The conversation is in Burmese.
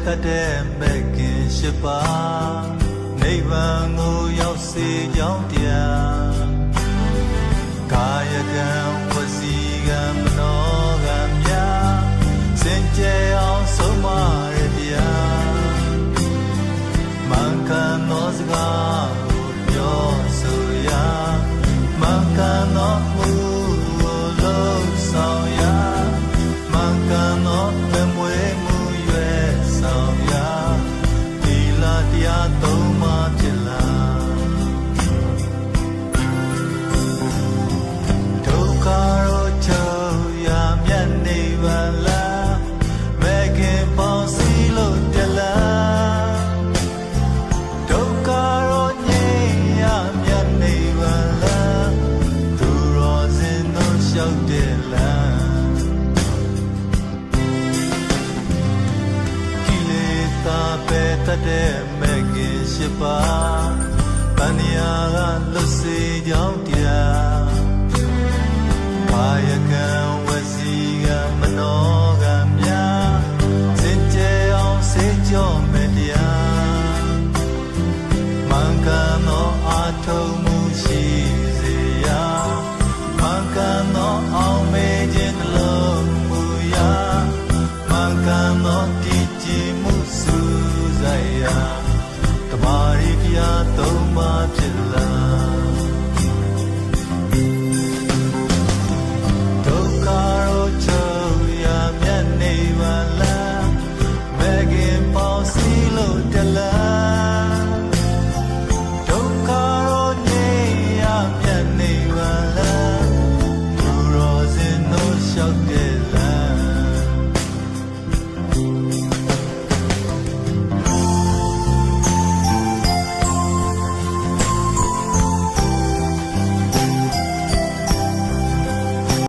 တတ်တဲ့မဲ့ခင်ရှိပါနိဗ္ဗာန်ကိုရောက်စေကြောင်းတရားကာယကံဝစီကံမနောကံများစင်ကြယ်အောင်ဆုံးမရတရားမှန်ကန်သောစကားကိုပြောဆိုရာမှန်ကန်သောမှုကိုလုပ်ဆောင်ရာမှန်ကန်သောသင်မွေးမှုရွယ်ဆောင်ရာဒီလာတရားသုံးပါးဖြစ်လာဒုက္ခရောချုပ်ရာမြတ်နိဗ္ဗာန်လာမဲ့ခင်ပေါင်းစည်းလို့တလာဒုက္ခရောငြိမ်းရာမြတ်နိဗ္ဗာန်လာသူတော်စင်တို့လျှောက်တဲ့လမ်းကိလေသာပဲတတ်တဲ့မဲ့ခင်ရှိပါတဏှာကလွတ်စေကြောင်းတရားကာယကံဝစီကံမနော